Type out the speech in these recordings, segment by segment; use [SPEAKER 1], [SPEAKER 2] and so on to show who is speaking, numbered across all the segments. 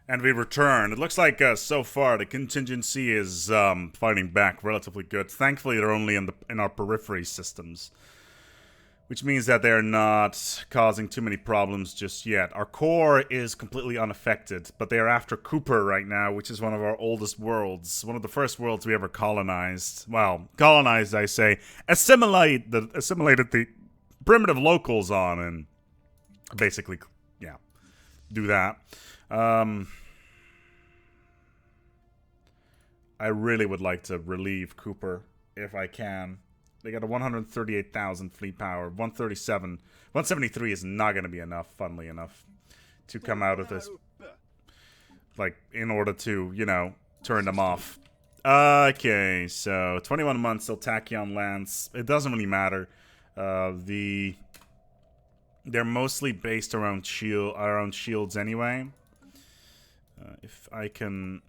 [SPEAKER 1] And we return. It looks like so far the contingency is fighting back relatively good. Thankfully, they're only in our periphery systems, which means that they're not causing too many problems just yet. Our core is completely unaffected, but they are after Cooper right now, which is one of our oldest worlds, one of the first worlds we ever colonized. Well, colonized, I say, assimilated the primitive locals on, and basically, yeah, do that. I really would like to relieve Cooper if I can. They got a 138,000 fleet power. 137. 173 is not going to be enough, funnily enough, to come out of this. Like, in order to, you know, turn them off. Okay, so 21 months till Tachyon lands. It doesn't really matter. They're mostly based around shields anyway. If I can...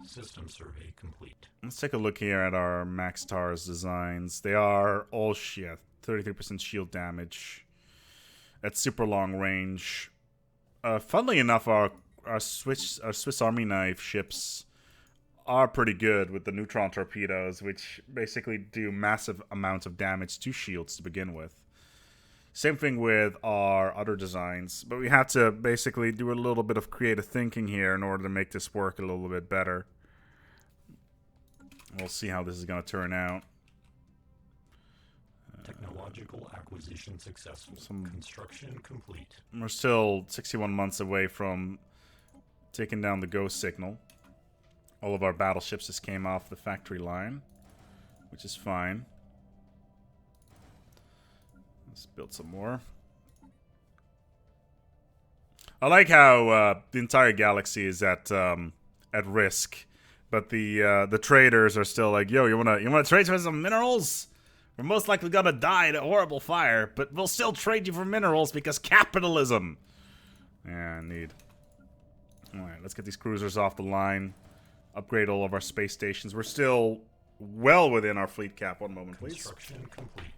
[SPEAKER 2] System survey complete.
[SPEAKER 1] Let's take a look here at our Max Tars designs. They are all 33% shield damage at super long range. Funnily enough, our Swiss Army knife ships are pretty good with the neutron torpedoes, which basically do massive amounts of damage to shields to begin with. Same thing with our other designs, but we had to basically do a little bit of creative thinking here in order to make this work a little bit better. We'll see how this is going to turn out.
[SPEAKER 2] Technological acquisition successful. Construction complete.
[SPEAKER 1] We're still 61 months away from taking down the ghost signal. All of our battleships just came off the factory line, which is fine. Let's build some more. I like how the entire galaxy is at risk, but the traders are still like, "Yo, you wanna trade for some minerals? We're most likely gonna die in a horrible fire, but we'll still trade you for minerals because capitalism." Yeah, indeed. All right, let's get these cruisers off the line. Upgrade all of our space stations. We're still well within our fleet cap. One moment, please.
[SPEAKER 2] Construction complete.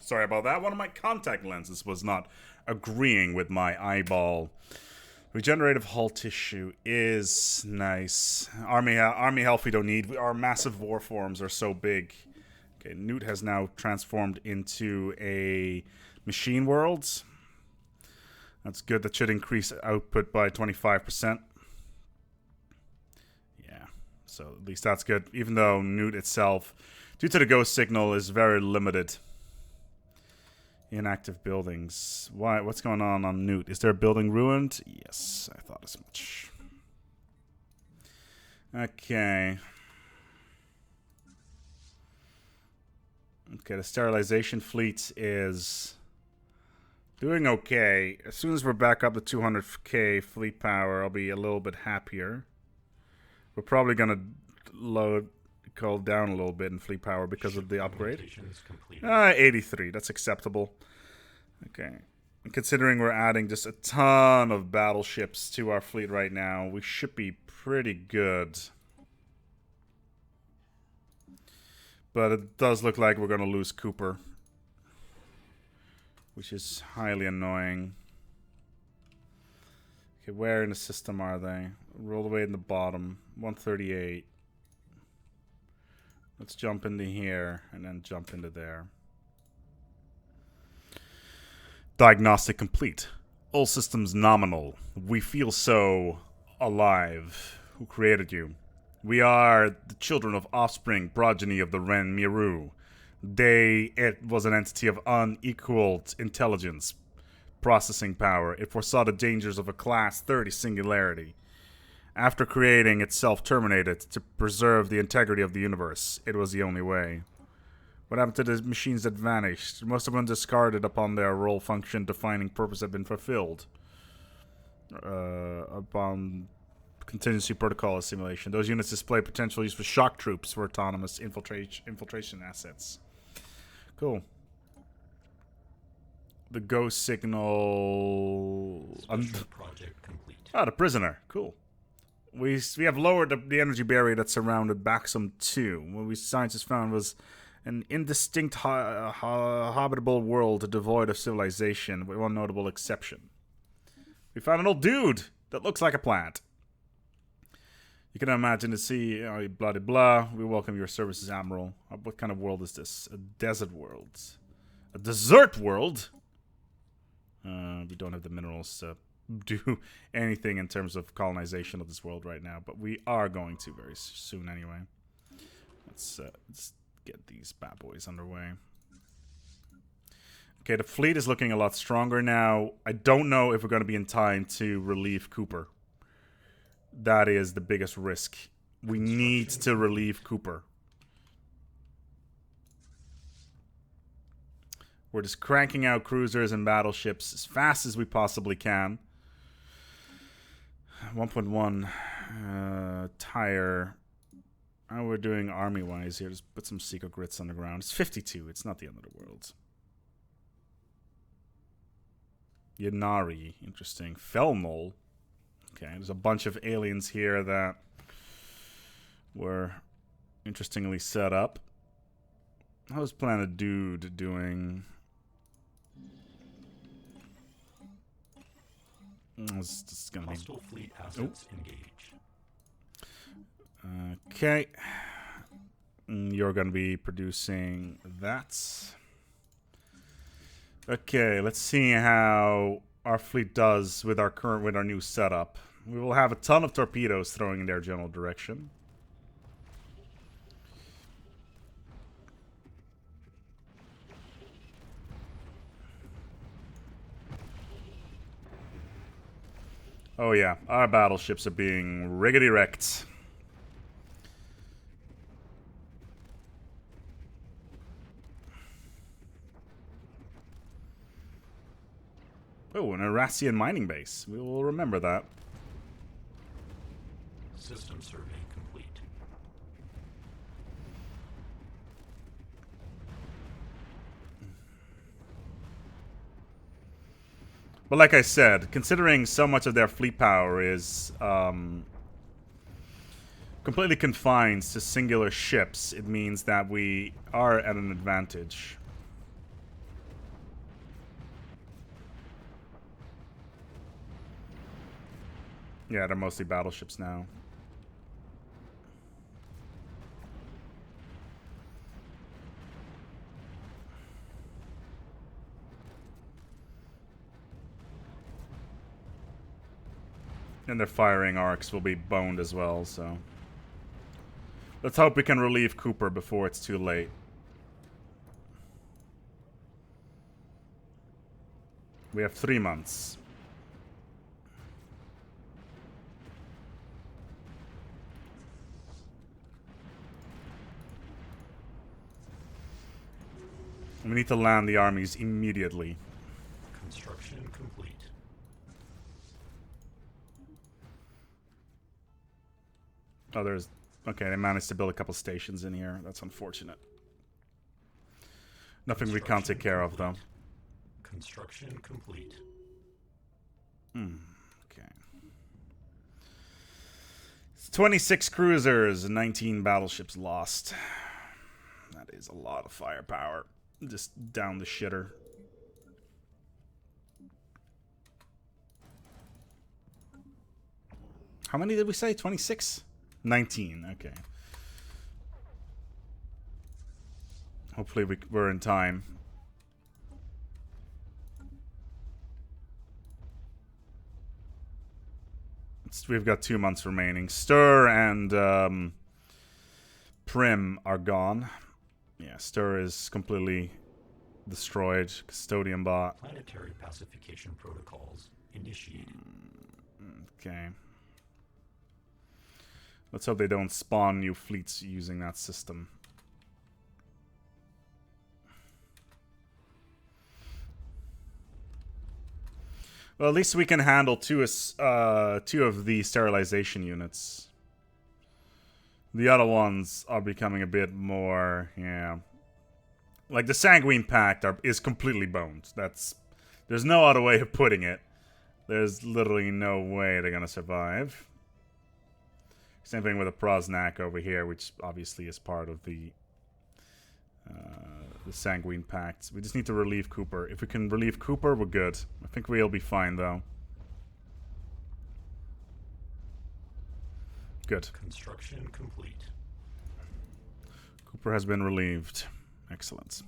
[SPEAKER 1] Sorry about that. One of my contact lenses was not agreeing with my eyeball. Regenerative hull tissue is nice. Army health we don't need. Our massive war forms are so big. Okay, Newt has now transformed into a machine world. That's good. That should increase output by 25%. Yeah, so at least that's good. Even though Newt itself, due to the ghost signal, is very limited. Inactive buildings. Why? What's going on Newt? Is there a building ruined? Yes, I thought as much. Okay. Okay, the sterilization fleet is doing okay. As soon as we're back up to 200k fleet power, I'll be a little bit happier. We're probably going to cool down a little bit in fleet power because of the upgrade. 83, that's acceptable. Okay. And considering we're adding just a ton of battleships to our fleet right now, we should be pretty good. But it does look like we're going to lose Cooper, which is highly annoying. Okay, where in the system are they? Roll away in the bottom. 138. Let's jump into here and then jump into there. Diagnostic complete. All systems nominal. We feel so alive. Who created you? We are the children of offspring, progeny of the Ren Miru. It was an entity of unequaled intelligence, processing power. It foresaw the dangers of a Class 30 singularity. After creating, it self-terminated to preserve the integrity of the universe. It was the only way. What happened to the machines that vanished? Most of them discarded upon their role function defining purpose had been fulfilled. Upon contingency protocol assimilation. Those units display potential use for shock troops for autonomous infiltration assets. Cool. The ghost signal...
[SPEAKER 2] Special project complete.
[SPEAKER 1] Ah, the prisoner. Cool. We have lowered the energy barrier that surrounded Baxum 2. What we scientists found was an indistinct habitable world devoid of civilization, with one notable exception. We found an old dude that looks like a plant. You can imagine to see, blah, blah, blah. We welcome your services, Admiral. What kind of world is this? A desert world. A desert world? We don't have the minerals to do anything in terms of colonization of this world right now, but we are going to very soon anyway. Let's get these bad boys underway. Okay, the fleet is looking a lot stronger now. I don't know if we're going to be in time to relieve Cooper. That is the biggest risk. We need to relieve Cooper. We're just cranking out cruisers and battleships as fast as we possibly can. 1.1 tire. How we're doing army-wise here. Just put some secret grits on the ground. It's 52. It's not the end of the world. Yanari. Interesting. Felnol. Okay, there's a bunch of aliens here that were interestingly set up. How's Planet Dude doing? This is gonna be...
[SPEAKER 2] Hostile fleet assets engaged.
[SPEAKER 1] Okay. You're gonna be producing that. Okay, let's see how our fleet does with our new setup. We will have a ton of torpedoes throwing in their general direction. Oh yeah, our battleships are being riggedy wrecked. Oh, an Arassian mining base. We will remember that.
[SPEAKER 2] System survey complete.
[SPEAKER 1] But like I said, considering so much of their fleet power is completely confined to singular ships, it means that we are at an advantage. Yeah, they're mostly battleships now. And their firing arcs will be boned as well, so... Let's hope we can relieve Cooper before it's too late. We have 3 months. We need to land the armies immediately.
[SPEAKER 2] Construction complete.
[SPEAKER 1] Oh, there's... Okay, they managed to build a couple stations in here. That's unfortunate. Nothing we can't take care of, though.
[SPEAKER 2] Construction complete.
[SPEAKER 1] Okay. It's 26 cruisers and 19 battleships lost. That is a lot of firepower. Just down the shitter. How many did we say? 26? 19, okay. Hopefully we're in time. We've got 2 months remaining. Stir and Prim are gone. Yeah, Stir is completely destroyed. Custodian bot.
[SPEAKER 2] Planetary pacification protocols initiated.
[SPEAKER 1] Okay. Let's hope they don't spawn new fleets using that system. Well, at least we can handle two of the sterilization units. The other ones are becoming a bit more, yeah, Like, the Sanguine Pact is completely boned. There's no other way of putting it. There's literally no way they're gonna survive. Same thing with the Prosnak over here, which obviously is part of the Sanguine Pact. We just need to relieve Cooper. If we can relieve Cooper, we're good. I think we'll be fine, though. Good.
[SPEAKER 2] Construction complete.
[SPEAKER 1] Cooper has been relieved. Excellent.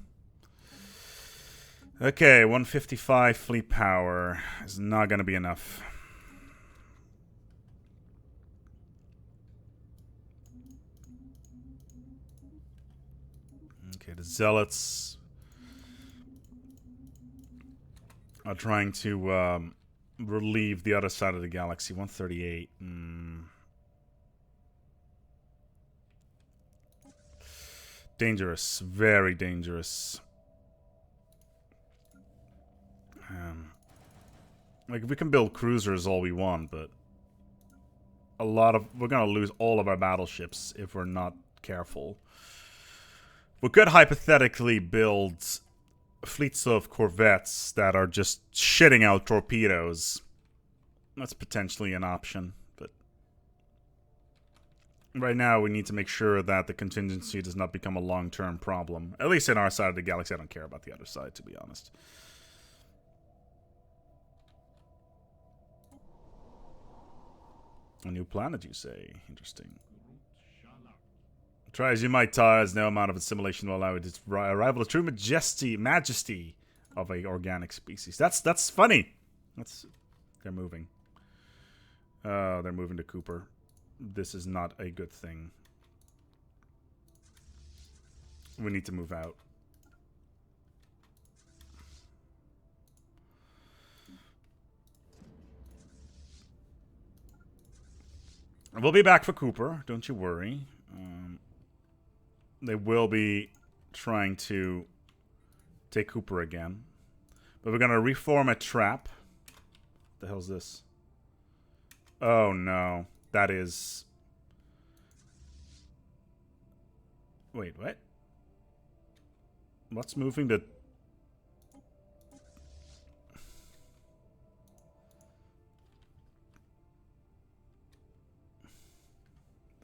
[SPEAKER 1] Okay, 155 fleet power is not going to be enough. Okay, the Zealots are trying to relieve the other side of the galaxy. 138. Dangerous. Very dangerous. Like, we can build cruisers all we want, but we're gonna lose all of our battleships if we're not careful. We could hypothetically build fleets of corvettes that are just shitting out torpedoes. That's potentially an option, but right now we need to make sure that the contingency does not become a long-term problem. At least in our side of the galaxy. I don't care about the other side, to be honest. A new planet, you say? Interesting. Try as you might, Tars, no amount of assimilation will allow its arrival. The true majesty of a organic species. That's funny. They're moving. They're moving to Cooper. This is not a good thing. We need to move out. We'll be back for Cooper, don't you worry. They will be trying to take Cooper again. But we're going to reform a trap. What the hell's this? Oh, no. That is... Wait, what? What's moving the...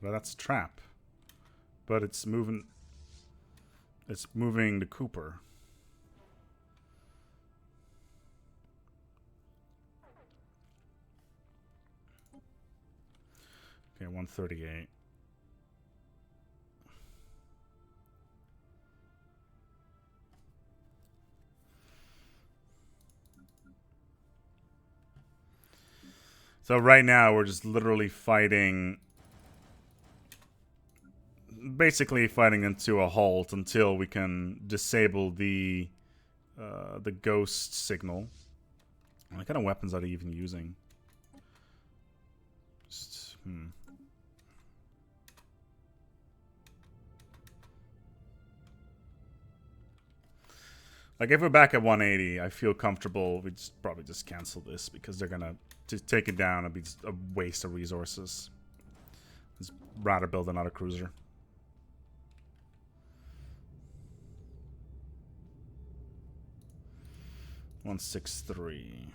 [SPEAKER 1] Well, that's a trap. But it's moving... It's moving the Cooper. Okay, 138. So right now we're just literally fighting... Basically fighting them to a halt until we can disable the ghost signal. What kind of weapons are they even using? Just, Like, if we're back at 180, I feel comfortable. We probably just cancel this because they're gonna take it down. It'd be a waste of resources. Let's rather build another cruiser. $163.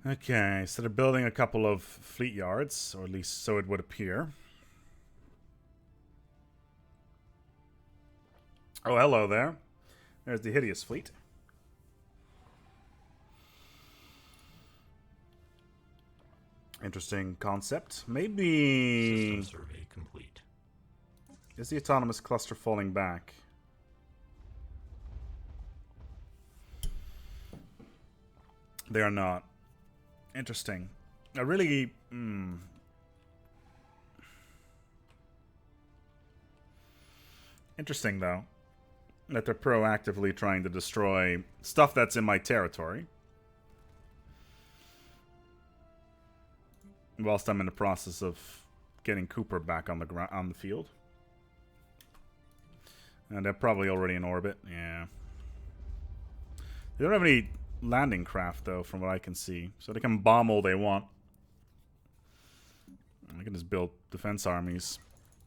[SPEAKER 1] Okay, so they're building a couple of fleet yards, or at least so it would appear. Oh, hello there. There's the hideous fleet. Interesting concept. Maybe...
[SPEAKER 2] System survey complete.
[SPEAKER 1] Is the autonomous cluster falling back? They are not. Interesting. I really... Interesting, though. That they're proactively trying to destroy stuff that's in my territory. Whilst I'm in the process of getting Cooper back on the field. And they're probably already in orbit. Yeah. They don't have any landing craft, though, from what I can see. So they can bomb all they want. can just build defense armies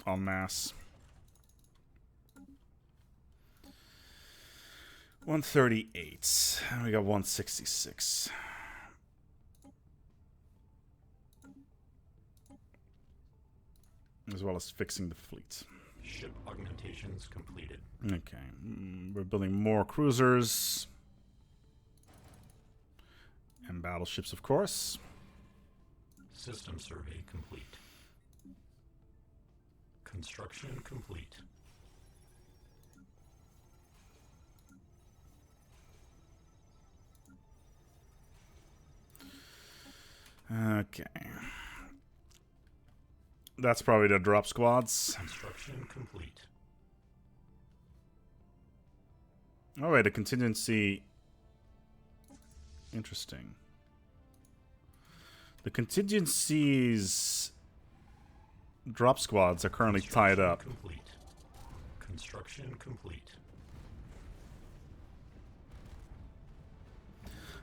[SPEAKER 1] en masse. 138. And we got 166. As well as fixing the fleet.
[SPEAKER 2] Ship augmentations completed.
[SPEAKER 1] Okay. We're building more cruisers. And battleships, of course.
[SPEAKER 2] System survey complete. Construction complete.
[SPEAKER 1] Okay. That's probably the drop squads.
[SPEAKER 2] Construction complete.
[SPEAKER 1] Alright, a contingency. Interesting. The contingency's drop squads are currently tied up.
[SPEAKER 2] Complete. Construction complete.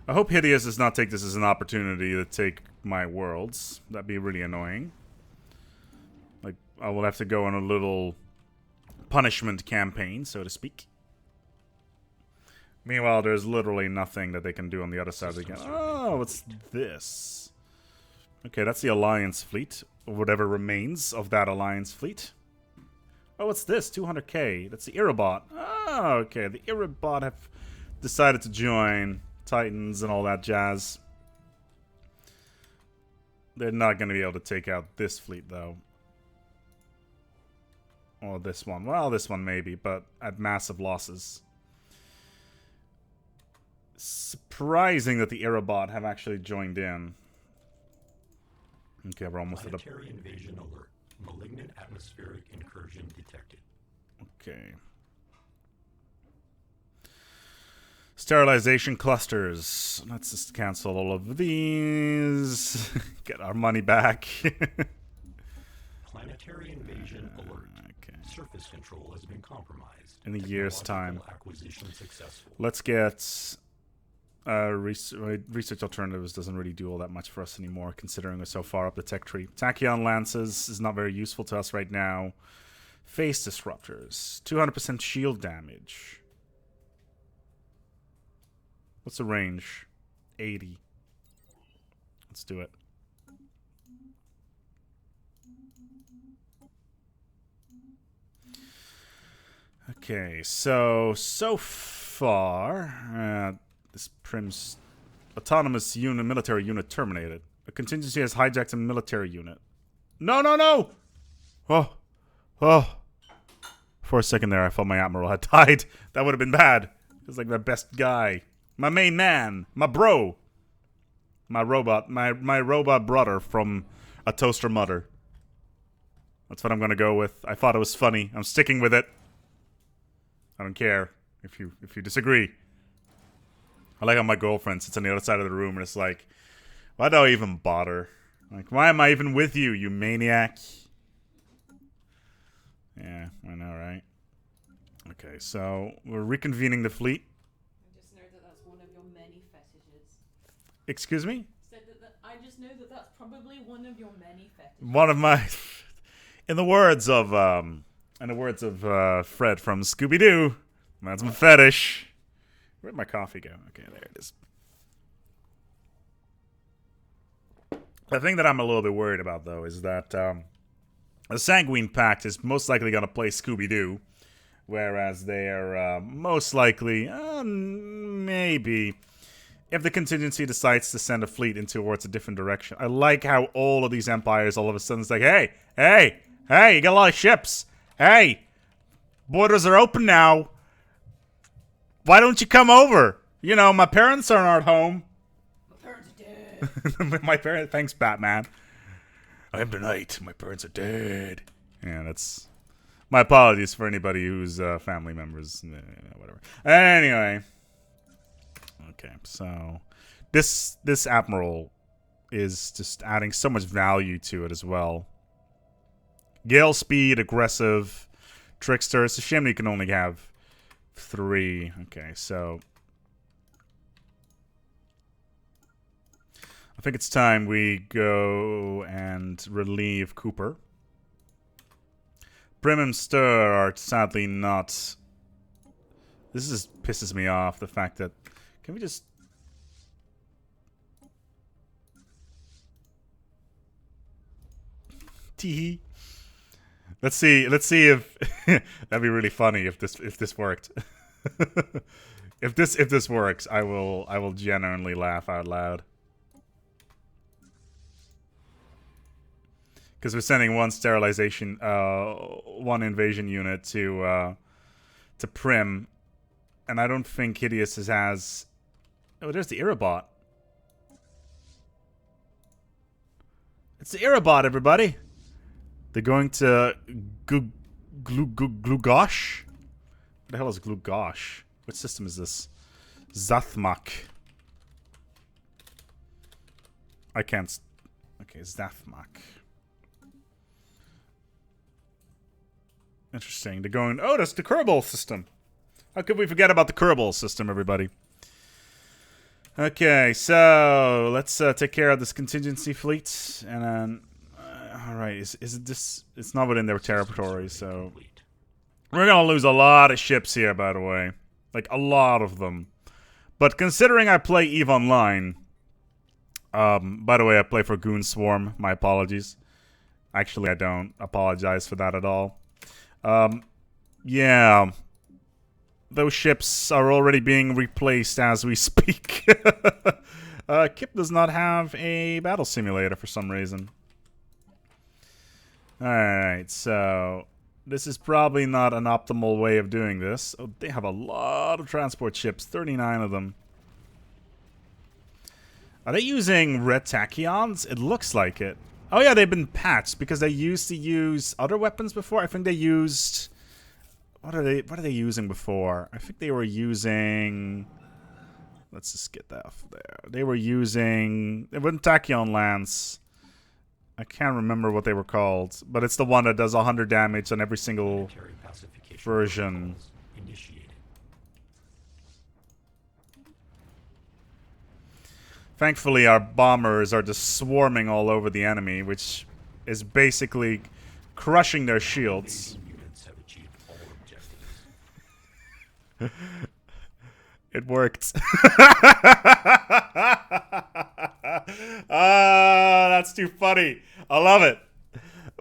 [SPEAKER 1] I hope Hideous does not take this as an opportunity to take my worlds. That'd be really annoying. Like, I will have to go on a little punishment campaign, so to speak. Meanwhile, there's literally nothing that they can do on the other side of the game. Oh, what's this? Okay, that's the Alliance fleet. Or whatever remains of that Alliance fleet. Oh, what's this? 200k. That's the Irabot. Oh, okay. The Irabot have decided to join Titans and all that jazz. They're not going to be able to take out this fleet, though. Or this one. Well, this one maybe, but at massive losses. Surprising that the Irabot have actually joined in. Okay, we're almost
[SPEAKER 2] Planetary invasion alert. Malignant atmospheric incursion detected.
[SPEAKER 1] Okay. Sterilization clusters. Let's just cancel all of these. Get our money back.
[SPEAKER 2] Planetary invasion alert.
[SPEAKER 1] Okay.
[SPEAKER 2] Surface control has been compromised.
[SPEAKER 1] In a year's time.
[SPEAKER 2] Acquisition successful.
[SPEAKER 1] Let's get research alternatives doesn't really do all that much for us anymore, considering we're so far up the tech tree. Tachyon lances is not very useful to us right now. Phase disruptors. 200% shield damage. What's the range? 80. Let's do it. Okay, so far, this Prim's autonomous unit, military unit terminated. A contingency has hijacked a military unit. No, no, no! Oh. For a second there, I thought my admiral had died. That would have been bad. He was like my best guy. My main man. My bro. My robot. My robot brother from a toaster mother. That's what I'm gonna go with. I thought it was funny. I'm sticking with it. I don't care if you disagree. I like how my girlfriend sits on the other side of the room and it's like, why do I even bother? Like, why am I even with you, you maniac? Yeah, I know, right? Okay, so we're reconvening the fleet.
[SPEAKER 3] I just know that that's one of your many fetishes.
[SPEAKER 1] Excuse me?
[SPEAKER 3] I just know that that's probably one of your many fetishes.
[SPEAKER 1] One of my, in the words of Fred from Scooby-Doo, that's my fetish. Where'd my coffee go? Okay, there it is. The thing that I'm a little bit worried about, though, is that the Sanguine Pact is most likely going to play Scooby-Doo, whereas they're most likely, maybe, if the contingency decides to send a fleet in towards a different direction. I like how all of these empires all of a sudden is like, hey, you got a lot of ships. Hey, borders are open now. Why don't you come over? You know, my parents aren't home.
[SPEAKER 3] My parents are dead.
[SPEAKER 1] My parents, thanks, Batman. I am the knight. My parents are dead. Yeah, that's my apologies for anybody who's family members. Whatever. Anyway, okay. So this admiral is just adding so much value to it as well. Gale speed, aggressive, trickster. It's a shame you can only have 3. Okay, so I think it's time we go and relieve Cooper. Prim and Stir are sadly not... This is pisses me off, the fact that... Can we just... Tee. Let's see if that'd be really funny if this worked. if this works, I will genuinely laugh out loud. Because we're sending one sterilization, one invasion unit to Prim, and I don't think Hideous has. Oh, there's the Irabot. It's the Irabot, everybody. They're going to Glugosh? What the hell is Glugosh? What system is this? Zathmak. I can't... Okay, Zathmak. Interesting. They're going... Oh, that's the Kerbal system. How could we forget about the Kerbal system, everybody? Okay, so... Let's take care of this contingency fleet. And then... Alright, is it this... It's not within their territory, so... We're gonna lose a lot of ships here, by the way. Like, a lot of them. But considering I play EVE Online... by the way, I play for Goon Swarm. My apologies. Actually, I don't apologize for that at all. Yeah. Those ships are already being replaced as we speak. Kip does not have a battle simulator for some reason. Alright, so... This is probably not an optimal way of doing this. Oh, they have a lot of transport ships. 39 of them. Are they using red tachyons? It looks like it. Oh yeah, they've been patched because they used to use other weapons before. I think they used... What are they using before? I think they were using... Let's just get that off there. They were using... It wasn't Tachyon Lance. I can't remember what they were called. But it's the one that does 100 damage on every single version. Thankfully, our bombers are just swarming all over the enemy, which is basically crushing their shields. It worked. That's too funny. I love it.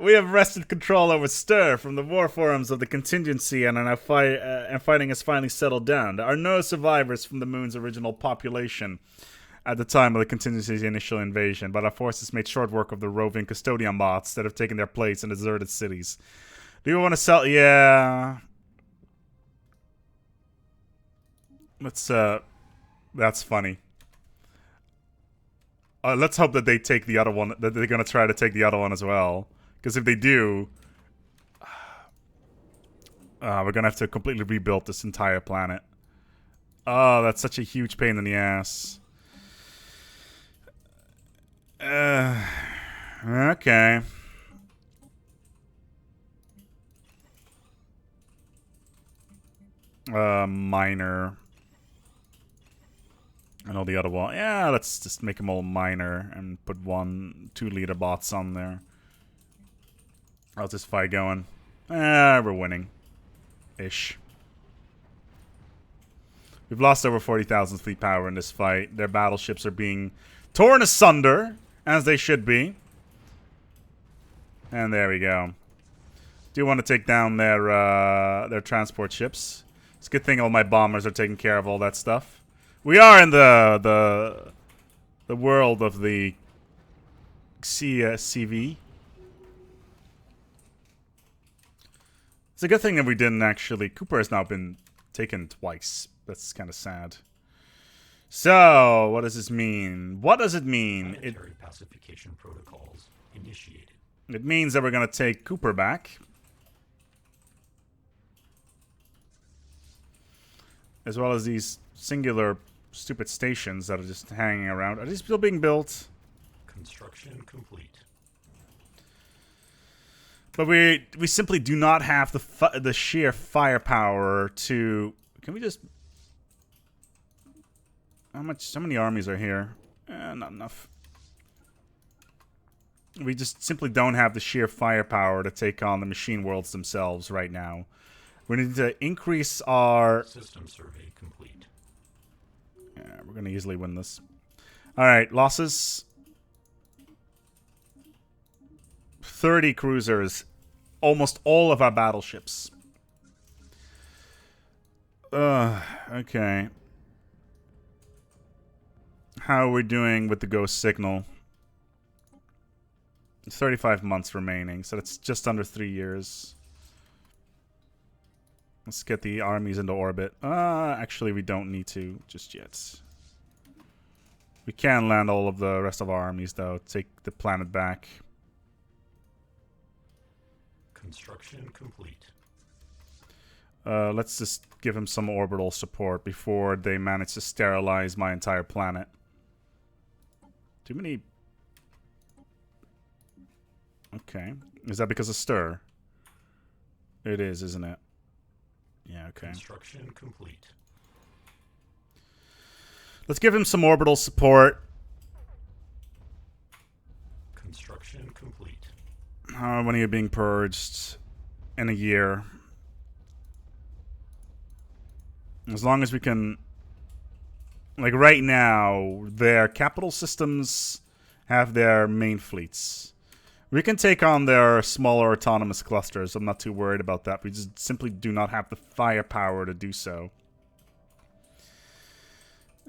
[SPEAKER 1] We have wrested control over Stir from the war forums of the Contingency, and fighting has finally settled down. There are no survivors from the moon's original population at the time of the Contingency's initial invasion, but our forces made short work of the roving custodian bots that have taken their place in deserted cities. Do you want to sell? Yeah. Let's, that's funny. Let's hope that they take the other one, that they're going to try to take the other one as well. Because if they do, we're going to have to completely rebuild this entire planet. Oh, that's such a huge pain in the ass. Okay. Minor. And all the other one. Yeah, let's just make them all minor and put 2 leader bots on there. How's this fight going? We're winning. Ish. We've lost over 40,000 fleet power in this fight. Their battleships are being torn asunder, as they should be. And there we go. Do want to take down their transport ships. It's a good thing all my bombers are taking care of all that stuff. We are in the world of the CV. It's a good thing that we didn't actually... Cooper has now been taken twice. That's kind of sad. So, what does this mean? What does it mean?
[SPEAKER 2] Pacification protocols initiated.
[SPEAKER 1] It means that we're going to take Cooper back. As well as these singular stupid stations that are just hanging around. Are these still being built?
[SPEAKER 2] Construction complete.
[SPEAKER 1] But we simply do not have the sheer firepower to... Can we just... How many armies are here? Not enough. We just simply don't have the sheer firepower to take on the machine worlds themselves right now. We need to increase our...
[SPEAKER 2] System survey complete.
[SPEAKER 1] Yeah, we're going to easily win this. Alright, losses. 30 cruisers. Almost all of our battleships. Okay. How are we doing with the ghost signal? 35 months remaining, so that's just under 3 years. Let's get the armies into orbit. Actually, we don't need to just yet. We can land all of the rest of our armies, though. Take the planet back.
[SPEAKER 2] Construction complete.
[SPEAKER 1] Let's just give him some orbital support before they manage to sterilize my entire planet. Too many... Okay. Is that because of stir? It is, isn't it? Yeah, okay.
[SPEAKER 2] Construction complete.
[SPEAKER 1] Let's give him some orbital support.
[SPEAKER 2] Construction complete.
[SPEAKER 1] When are you being purged? In a year. As long as we can... Like, right now, their capital systems have their main fleets. We can take on their smaller autonomous clusters. I'm not too worried about that. We just simply do not have the firepower to do so.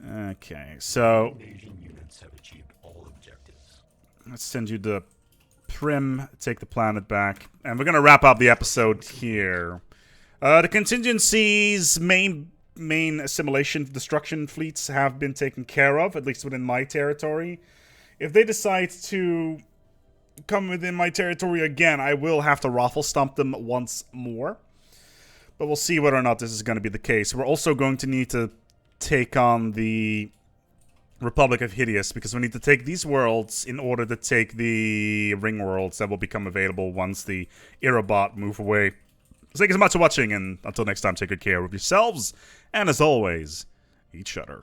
[SPEAKER 1] Okay, so...
[SPEAKER 2] Invasion units have achieved all objectives.
[SPEAKER 1] Let's send you the Prim, take the planet back. And we're going to wrap up the episode here. The Contingency's main assimilation destruction fleets have been taken care of, at least within my territory. If they decide to come within my territory again, I will have to raffle stomp them once more. But we'll see whether or not this is going to be the case. We're also going to need to take on the Republic of Hideous, because we need to take these worlds in order to take the ring worlds that will become available once the Irabot move away. So thank you so much for watching, and until next time, take good care of yourselves, and as always, eat Shudder.